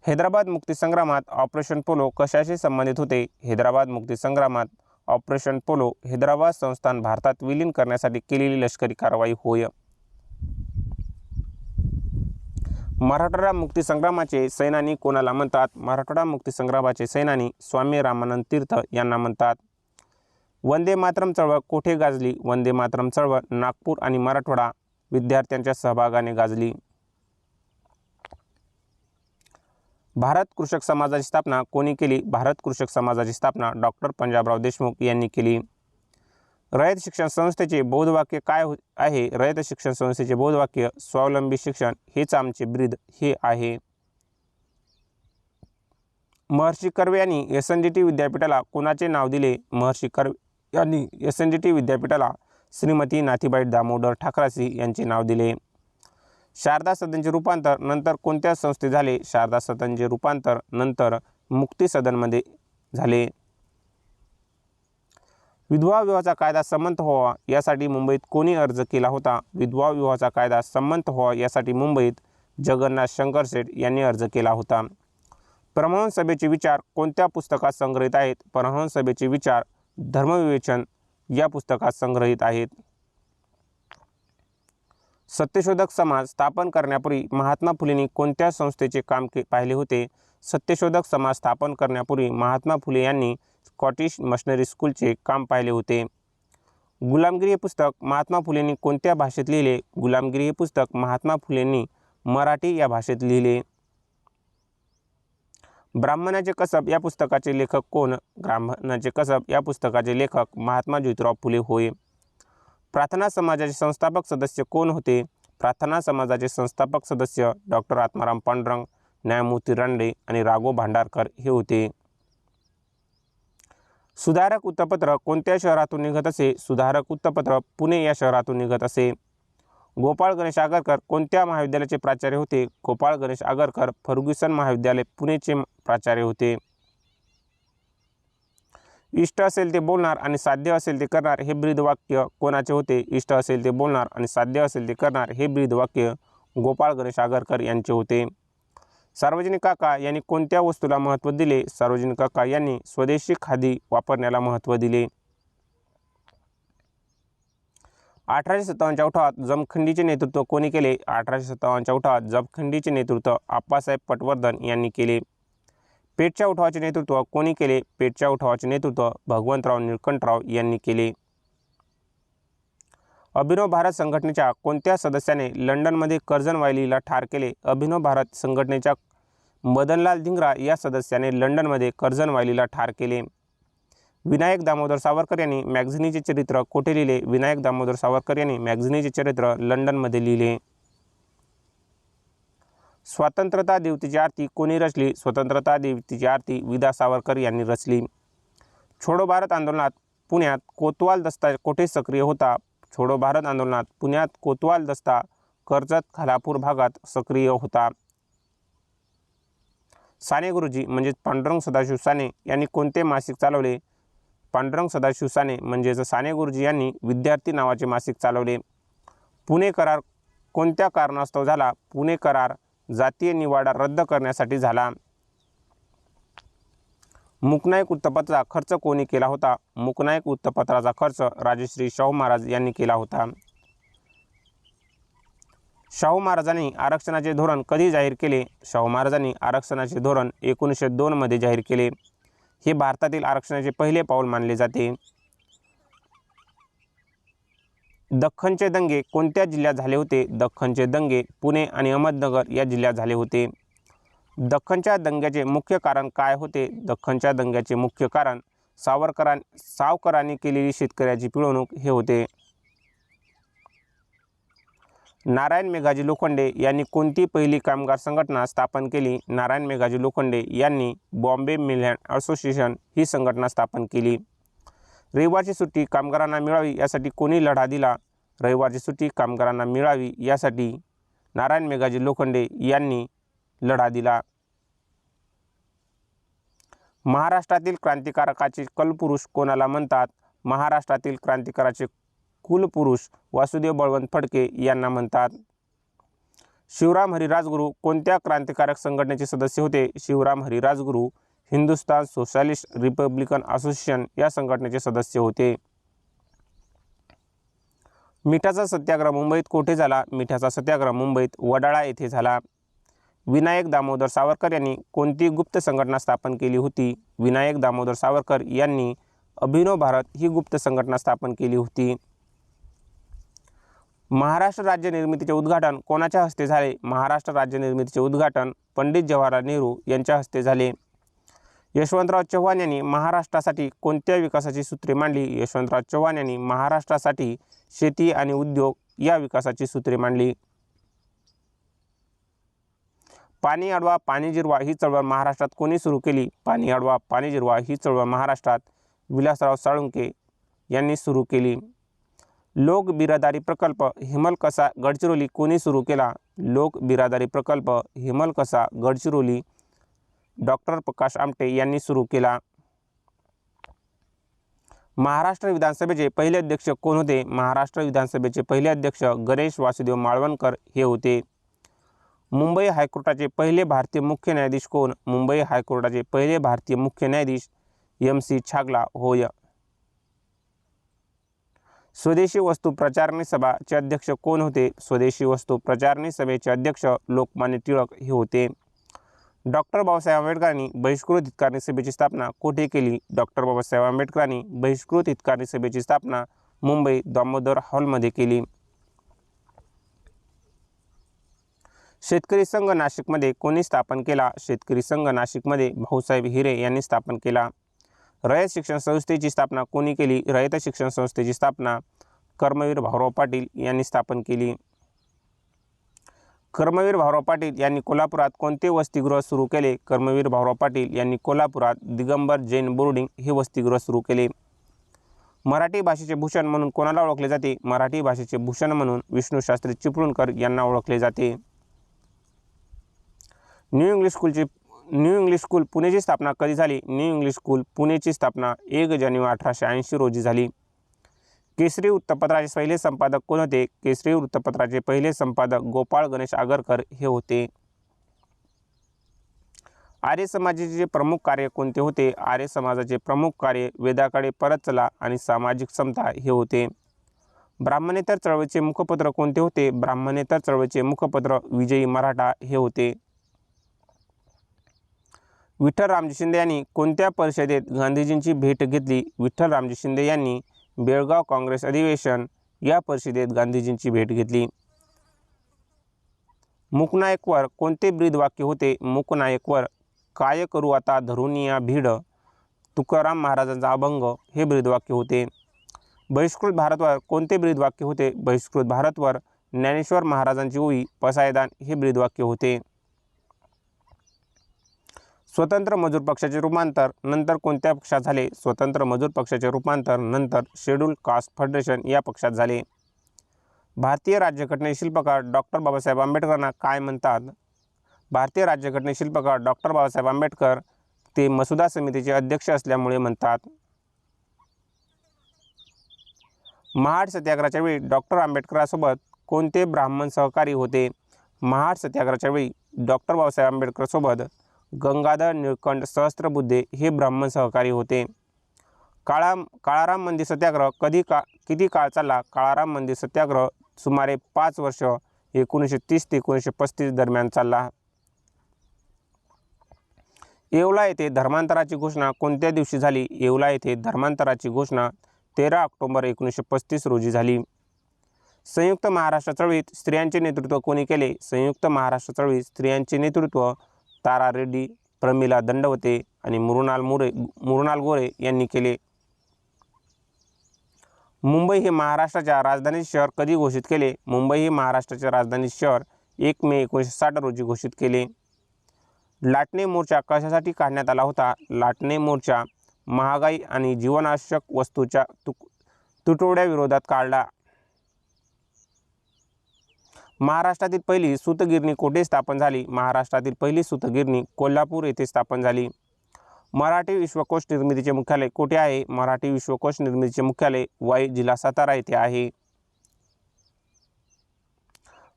हैदराबाद मुक्तीसंग्रामात ऑपरेशन पोलो कशाशी संबंधित होते? हैदराबाद मुक्तीसंग्रामात ऑपरेशन पोलो हैदराबाद संस्थान भारतात विलीन करण्यासाठी केलेली लष्करी कारवाई होय. मराठवाडा मुक्तीसंग्रामाचे सैनानी कोणाला म्हणतात? मराठवाडा मुक्तीसंग्रामाचे सैनानी स्वामी रामानंद तीर्थ यांना म्हणतात. वंदे मातरम चळवळ कोठे गाजली? वंदे मातरम चळवळ नागपूर आणि मराठवाडा विद्यार्थ्यांच्या सहभागाने गाजली. भारत कृषक समाजाची स्थापना कोणी केली? भारत कृषक समाजाची स्थापना डॉक्टर पंजाबराव देशमुख यांनी केली. रयत शिक्षण संस्थेचे बोधवाक्य काय आहे? रयत शिक्षण संस्थेचे बोधवाक्य स्वावलंबी शिक्षण हेच आमचे ब्रीद हे आहे. महर्षी कर्वे यांनी SNDT विद्यापीठाला कोणाचे नाव दिले? महर्षी कर्वे यांनी SNDT विद्यापीठाला श्रीमती नाथीबाई दामोदर ठाकरासी यांचे नाव दिले. शारदा सदनचे रूपांतर नंतर कोणत्या संस्थेत झाले? शारदा सदनचे रूपांतर नंतर मुक्ती सदनमध्ये झाले. विधवा विवाहाचा कायदा संमत व्हावा यासाठी मुंबईत कोणी अर्ज केला होता? विधवा विवाहाचा कायदा संमत व्हावा यासाठी मुंबईत जगन्नाथ शंकर शेठ यांनी अर्ज केला होता. परमहंस सभेचे विचार कोणत्या पुस्तकात संग्रहित आहेत? परमहंस सभेचे विचार धर्मविवेचन या पुस्तकात संग्रहित आहेत. सत्यशोधक समाज स्थापन करण्यापूर्वी महात्मा फुलेंनी कोणत्या संस्थेचे काम पाहिले होते? सत्यशोधक समाज स्थापन करण्यापूर्वी महात्मा फुले यांनी स्कॉटिश मिशनरी स्कूलचे काम पाहिले होते. गुलामगिरी हे पुस्तक महात्मा फुलेंनी कोणत्या भाषेत लिहिले? गुलामगिरी हे पुस्तक महात्मा फुलेंनी मराठी या भाषेत लिहिले. ब्राह्मणाचे कसब या पुस्तकाचे लेखक कोण? ब्राह्मणाचे कसब या पुस्तकाचे लेखक महात्मा ज्योतिराव फुले होय. प्रार्थना समाजाचे संस्थापक सदस्य कोण होते? प्रार्थना समाजाचे संस्थापक सदस्य डॉक्टर आत्माराम पांडुरंग, न्यायमूर्ती रानडे आणि राघव भांडारकर हे होते. सुधारक वृत्तपत्र कोणत्या शहरातून निघत असे? सुधारक वृत्तपत्र पुणे या शहरातून निघत असे. गोपाळ गणेश आगरकर कोणत्या महाविद्यालयाचे प्राचार्य होते? गोपाळ गणेश आगरकर फर्ग्युसन महाविद्यालय पुणेचे प्राचार्य होते. इष्ट असेल ते बोलणार आणि साध्य असेल ते करणार हे ब्रीद वाक्य कोणाचे होते? इष्ट असेल ते बोलणार आणि साध्य असेल ते करणार हे ब्रीद वाक्य गोपाळ गणेश आगरकर यांचे होते. सार्वजनिक काका यांनी कोणत्या वस्तूला महत्त्व दिले? सार्वजनिक काका यांनी स्वदेशी खादी वापरण्याला महत्त्व दिले. 1857च्या उठावात जमखंडीचे नेतृत्व कोणी केले? 1857च्या उठावात जमखंडीचे नेतृत्व आप्पासाहेब पटवर्धन यांनी केले. पेठच्या उठावाचे नेतृत्व कोणी केले? पेठच्या उठावाचे नेतृत्व भगवंतराव निळकंठराव यांनी केले. अभिनव भारत संघटनेच्या कोणत्या सदस्याने लंडनमध्ये कर्झन वायलीला ठार केले? अभिनव भारत संघटनेच्या मदनलाल धिंगरा या सदस्याने लंडनमध्ये कर्झन वायलीला ठार केले. विनायक दामोदर सावरकर यांनी मॅगझिनीचे चरित्र कोठे लिहिले? विनायक दामोदर सावरकर यांनी मॅगझिनीचे चरित्र लंडनमध्ये लिहिले. स्वतंत्रता देवतेची आरती कोणी रचली? स्वतंत्रता देवतेची आरती विदा सावरकर यांनी रचली. छोडो भारत आंदोलनात पुण्यात कोतवाल दस्ता कोठे सक्रिय होता? छोडो भारत आंदोलनात पुण्यात कोतवाल दस्ता कर्जत खालापूर भागात सक्रिय होता. साने गुरुजी म्हणजेच पांडुरंग सदाशिव साने यांनी कोणते मासिक चालवले? पांडुरंग सदाशिव साने म्हणजेच साने गुरुजी यांनी विद्यार्थी नावाचे मासिक चालवले. पुणे करार कोणत्या कारणास्तव झाला? पुणे करार जातीय निवाडा रद्द करण्यासाठी झाला. मूकनायक वृत्तपत्राचा खर्च कोणी केला होता? मूकनायक वृत्तपत्राचा खर्च राजश्री शाहू महाराज यांनी केला होता. शाहू महाराजांनी आरक्षणाचे धोरण कधी जाहीर केले? शाहू महाराजांनी आरक्षणाचे धोरण 1902 मध्ये जाहीर केले. हे भारतातील आरक्षणाचे पहिले पाऊल मानले जाते. दख्खनचे दंगे कोणत्या जिल्ह्यात झाले होते? दख्खनचे दंगे पुणे आणि अहमदनगर या जिल्ह्यात झाले होते. दख्खनच्या दंग्याचे मुख्य कारण काय होते? दख्खनच्या दंग्याचे मुख्य कारण सावकारांनी केलेली शेतकऱ्याची पिळवणूक हे होते. नारायण मेघाजी लोखंडे यांनी कोणती पहिली कामगार संघटना स्थापन केली? नारायण मेघाजी लोखंडे यांनी बॉम्बे मिलहँड असोसिएशन ही संघटना स्थापन केली. रविवारची सुट्टी कामगारांना मिळावी यासाठी कोणी लढा दिला? रविवारची सुट्टी कामगारांना मिळावी यासाठी नारायण मेघाजी लोखंडे यांनी लढा दिला. महाराष्ट्रातील क्रांतिकारकाचे कलपुरुष कोणाला म्हणतात? महाराष्ट्रातील क्रांतिकाराचे कुलपुरुष वासुदेव बळवंत फडके यांना म्हणतात. शिवराम हरी राजगुरू कोणत्या क्रांतिकारक संघटनेचे सदस्य होते? Shivram Hari Rajguru Hindustan Socialist Republican Association या संघटनेचे सदस्य होते. मिठाचा सत्याग्रह मुंबईत कोठे झाला? मिठाचा सत्याग्रह मुंबईत वडाळा येथे झाला. विनायक दामोदर सावरकर यांनी कोणती गुप्त संघटना स्थापन केली होती? विनायक दामोदर सावरकर यांनी अभिनव भारत ही गुप्त संघटना स्थापन केली होती. महाराष्ट्र राज्य निर्मितीचे उद्घाटन कोणाच्या हस्ते झाले? महाराष्ट्र राज्य निर्मितीचे उद्घाटन पंडित जवाहरलाल नेहरू यांच्या हस्ते झाले. यशवंतराव चव्हाण यांनी महाराष्ट्रासाठी कोणत्या विकासाची सूत्रे मांडली? यशवंतराव चव्हाण यांनी महाराष्ट्रासाठी शेती आणि उद्योग या विकासाची सूत्रे मांडली. पाणी अडवा पाणी जिरवा ही चळवळ महाराष्ट्रात कोणी सुरू केली? पाणी अडवा पाणी जिरवा ही चळवळ महाराष्ट्रात विलासराव साळुंखे यांनी सुरू केली. लोक बिरादारी प्रकल्प हिमलकसा गडचिरोली कोणी सुरू केला? लोक बिरादारी प्रकल्प हिमलकसा गडचिरोली डॉक्टर प्रकाश आमटे यांनी सुरू केला. महाराष्ट्र विधानसभेचे पहिले अध्यक्ष कोण होते? महाराष्ट्र विधानसभेचे पहिले अध्यक्ष गणेश वासुदेव माळवणकर हे होते. मुंबई हायकोर्टाचे पहिले भारतीय मुख्य न्यायाधीश कोण? मुंबई हायकोर्टाचे पहिले भारतीय मुख्य न्यायाधीश MC छागला होय. स्वदेशी वस्तू प्रचारणी सभाचे अध्यक्ष कोण होते? स्वदेशी वस्तू प्रचारणी सभेचे अध्यक्ष लोकमान्य टिळक हे होते. डॉक्टर बाबासाहेब आंबेडकरांनी बहिष्कृत हितकारणी सभेची स्थापना कोठे केली? डॉक्टर बाबासाहेब आंबेडकरांनी बहिष्कृत हितकारणी सभेची स्थापना मुंबई दामोदर हॉलमध्ये केली. शेतकरी संघ नाशिकमध्ये कोणी स्थापन केला? शेतकरी संघ नाशिकमध्ये भाऊसाहेब हिरे यांनी स्थापन केला. रयत शिक्षण संस्थेची स्थापना कोणी केली? रयत शिक्षण संस्थेची स्थापना कर्मवीर भाऊराव पाटील यांनी स्थापन केली. कर्मवीर भाऊराव पाटील यांनी कोल्हापुरात कोणते वसतिगृह सुरू केले? कर्मवीर भाऊराव पाटील यांनी कोल्हापुरात दिगंबर जैन बोर्डिंग हे वसतिगृह सुरू केले. मराठी भाषेचे भूषण म्हणून कोणाला ओळखले जाते? मराठी भाषेचे भूषण म्हणून विष्णुशास्त्री चिपळूणकर यांना ओळखले जाते. न्यू इंग्लिश स्कूल पुणेची स्थापना कधी झाली? न्यू इंग्लिश स्कूल पुणेची स्थापना 1 जानेवारी 1880 रोजी झाली. केसरी वृत्तपत्राचे पहिले संपादक कोण होते? केसरी वृत्तपत्राचे पहिले संपादक गोपाळ गणेश आगरकर हे होते. आर्य समाजाचे प्रमुख कार्य कोणते होते? आर्य समाजाचे प्रमुख कार्य वेदाकडे परत चला आणि सामाजिक समता हे होते. ब्राह्मणेतर चळवळीचे मुखपत्र कोणते होते? ब्राह्मणेतर चळवळीचे मुखपत्र विजयी मराठा हे होते. विठ्ठल रामजी शिंदे यांनी कोणत्या परिषदेत गांधीजींची भेट घेतली? विठ्ठल रामजी शिंदे यांनी बेळगाव काँग्रेस अधिवेशन या परिषदेत गांधीजींची भेट घेतली. मूकनायकवर कोणते ब्रीदवाक्य होते? मूकनायकवर काय करू आता धरुनिया भीड तुकाराम महाराजांचा अभंग हे ब्रीदवाक्य होते. बहिष्कृत भारतवर कोणते ब्रीदवाक्य होते? बहिष्कृत भारतवर ज्ञानेश्वर महाराजांची ओवी पसायदान हे ब्रीदवाक्य होते. स्वतंत्र मजूर पक्षाचे रूपांतर नंतर कोणत्या पक्षात झाले? स्वतंत्र मजूर पक्षाचे रूपांतर नंतर शेड्यूल कास्ट फेडरेशन या पक्षात झाले. भारतीय राज्यघटनेचे शिल्पकार डॉक्टर बाबासाहेब आंबेडकरांना काय म्हणतात? भारतीय राज्यघटनेचे शिल्पकार डॉक्टर बाबासाहेब आंबेडकर ते मसुदा समितीचे अध्यक्ष असल्यामुळे म्हणतात. महाड सत्याग्रहाच्या वेळी डॉक्टर आंबेडकरांसोबत कोणते ब्राह्मण सहकारी होते? महाड सत्याग्रहाच्या वेळी डॉक्टर बाबासाहेब आंबेडकरसोबत गंगाधर निळकंठ सहस्त्रबुद्धे हे ब्राह्मण सहकारी होते. काळाराम मंदिर सत्याग्रह किती काळ चालला? काळाराम मंदिर सत्याग्रह सुमारे 5 वर्ष 1930 ते 1935 दरम्यान चालला. येवला येथे धर्मांतराची घोषणा कोणत्या दिवशी झाली? येवला येथे धर्मांतराची घोषणा 13 ऑक्टोबर 1935 रोजी झाली. संयुक्त महाराष्ट्र चळवळीत स्त्रियांचे नेतृत्व कोणी केले? संयुक्त महाराष्ट्र चळवळीत स्त्रियांचे नेतृत्व तारा रेड्डी, प्रमिला दंडवते आणि मृणाल गोरे यांनी केले. मुंबई हे महाराष्ट्राच्या राजधानीचे शहर कधी घोषित केले? मुंबई हे महाराष्ट्राचे राजधानी शहर 1 मे 1960 रोजी घोषित केले. लाटणे मोर्चा कशासाठी काढण्यात आला होता? लाटणे मोर्चा महागाई आणि जीवनावश्यक वस्तूच्या तुटवड्याविरोधात काढला. महाराष्ट्रातील पहिली सूतगिरणी कोठे स्थापन झाली? महाराष्ट्रातील पहिली सूतगिरणी कोल्हापूर येथे स्थापन झाली. मराठी विश्वकोश निर्मितीचे मुख्यालय कुठे आहे? मराठी विश्वकोश निर्मितीचे मुख्यालय वाई, जिल्हा सातारा येथे आहे.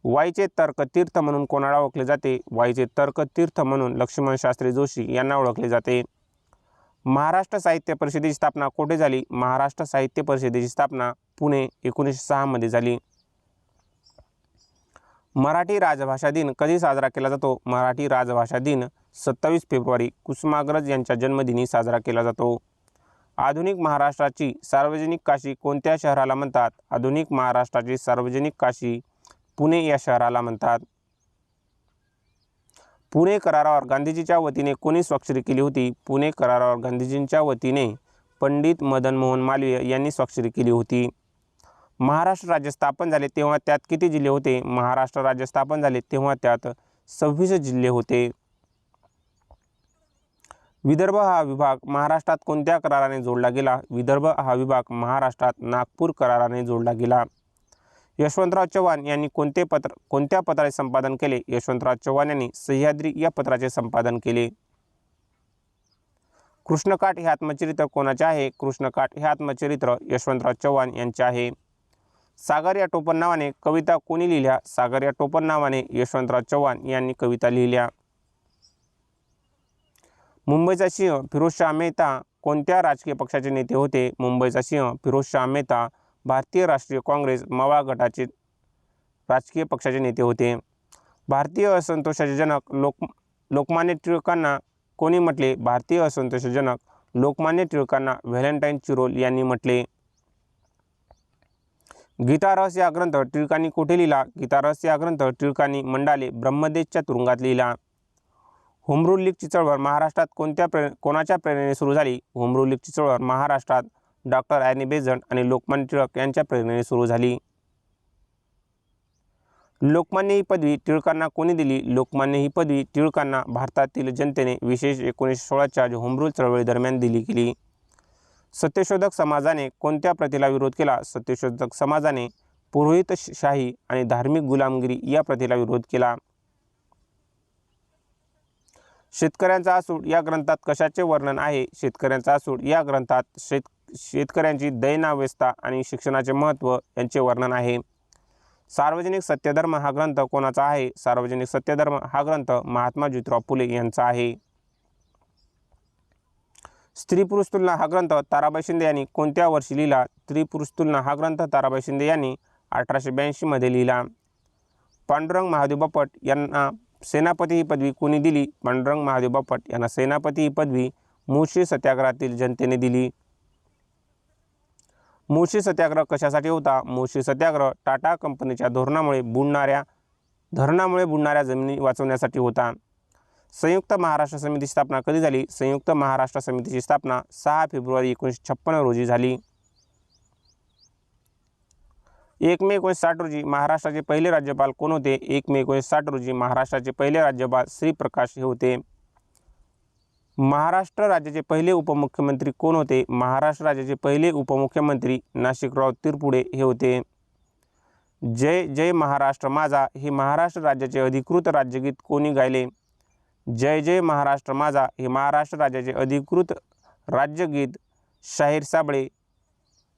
वाईचे तर्कतीर्थ म्हणून कोणाला ओळखले जाते? वाईचे तर्कतीर्थ म्हणून लक्ष्मण शास्त्री जोशी यांना ओळखले जाते. महाराष्ट्र साहित्य परिषदेची स्थापना कुठे झाली? महाराष्ट्र साहित्य परिषदेची स्थापना पुणे 1906 मध्ये झाली. मराठी राजभाषा दिन कधी साजरा केला जातो? मराठी राजभाषा दिन 27 फेब्रुवारी कुसुमाग्रज यांच्या जन्मदिनी साजरा केला जातो. आधुनिक महाराष्ट्राची सार्वजनिक काशी कोणत्या शहराला म्हणतात? आधुनिक महाराष्ट्राची सार्वजनिक काशी पुणे या शहराला म्हणतात. पुणे करारावर गांधीजीच्या वतीने कोणी स्वाक्षरी केली होती? पुणे करारावर गांधीजींच्या वतीने पंडित मदन मोहन मालवीय यांनी स्वाक्षरी केली होती. महाराष्ट्र राज्य स्थापन झाले तेव्हा त्यात किती जिल्हे होते? महाराष्ट्र राज्य स्थापन झाले तेव्हा त्यात 26 जिल्हे होते. विदर्भ हा विभाग महाराष्ट्रात कोणत्या कराराने जोडला गेला? विदर्भ हा विभाग महाराष्ट्रात नागपूर कराराने जोडला गेला. यशवंतराव चव्हाण यांनी कोणत्या पत्राचे संपादन केले? यशवंतराव चव्हाण यांनी सह्याद्री या पत्राचे संपादन केले. कृष्णकाठ हे आत्मचरित्र कोणाचे आहे? कृष्णकाठ हे आत्मचरित्र यशवंतराव चव्हाण यांचे आहे. सागर या टोपण नावाने कविता कोणी लिहिल्या? सागर या टोपण नावाने यशवंतराव चव्हाण यांनी कविता लिहिल्या. मुंबईचा सिंह फिरोजशाह मेहता कोणत्या राजकीय पक्षाचे नेते होते? मुंबईचा सिंह फिरोजशाह मेहता भारतीय राष्ट्रीय काँग्रेस मवा गटाचे राजकीय पक्षाचे नेते होते. भारतीय असंतोषाचे जनक लोकमान्य टिळकांना कोणी म्हटले? भारतीय असंतोषाचे जनक लोकमान्य टिळकांना व्हॅलेंटाईन चिरोल यांनी म्हटले. गीतारहस या ग्रंथ टिळकांनी कुठे लिहिला? गीतारहस या ग्रंथ टिळकांनी मंडाले ब्रह्मदेशच्या तुरुंगात लिहिला. होम रूल लीगची चळवळ महाराष्ट्रात कोणाच्या प्रेरणेने सुरू झाली? होम रूल लीगची चळवळ महाराष्ट्रात डॉक्टर ॲनी बेझंट आणि लोकमान्य टिळक यांच्या प्रेरणेने सुरू झाली. लोकमान्य ही पदवी टिळकांना कोणी दिली? लोकमान्य ही पदवी टिळकांना भारतातील जनतेने विशेष 1916च्या होम रूल चळवळी दरम्यान दिली गेली. सत्यशोधक समाजाने कोणत्या प्रथेला विरोध केला? सत्यशोधक समाजाने पुरोहितशाही आणि धार्मिक गुलामगिरी या प्रथेला विरोध केला. शेतकऱ्यांचा आसूड या ग्रंथात कशाचे वर्णन आहे? शेतकऱ्यांचा आसूड या ग्रंथात शेतकऱ्यांची दयनीयावस्था आणि शिक्षणाचे महत्त्व यांचे वर्णन आहे. सार्वजनिक सत्यधर्म हा ग्रंथ कोणाचा आहे? सार्वजनिक सत्यधर्म हा ग्रंथ महात्मा ज्योतिराव फुले यांचा आहे. स्त्री पुरुष तुलना हा ग्रंथ ताराबाई शिंदे यांनी कोणत्या वर्षी लिहिला? स्त्री पुरुष तुलना हा ग्रंथ ताराबाई शिंदे यांनी 1882 मध्ये लिहिला. पांडुरंग महादेव बापट यांना सेनापती ही पदवी कोणी दिली? पांडुरंग महादेव बापट यांना सेनापती ही पदवी मुळशी सत्याग्रहातील जनतेने दिली. मुळशी सत्याग्रह कशासाठी होता? मुळशी सत्याग्रह टाटा कंपनीच्या धोरणामुळे बुडणाऱ्या जमिनी वाचवण्यासाठी होता. संयुक्त महाराष्ट्र समितीची स्थापना कधी झाली? संयुक्त महाराष्ट्र समितीची स्थापना 6 फेब्रुवारी 1956 रोजी झाली. 1 मे 1960 रोजी महाराष्ट्राचे पहिले राज्यपाल कोण होते? 1 मे 1960 रोजी महाराष्ट्राचे पहिले राज्यपाल श्री प्रकाश हे होते. महाराष्ट्र राज्याचे पहिले उपमुख्यमंत्री कोण होते? महाराष्ट्र राज्याचे पहिले उपमुख्यमंत्री नाशिकराव तिरपुडे हे होते. जय जय महाराष्ट्र माझा हे महाराष्ट्र राज्याचे अधिकृत राज्यगीत कोणी गायले? जय जय महाराष्ट्र माझा हे महाराष्ट्र राज्याचे अधिकृत राज्यगीत शाहीर साबळे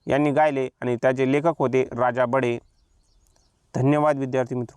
यांनी गायले आणि त्याचे लेखक होते राजा बडे. धन्यवाद विद्यार्थी मित्र.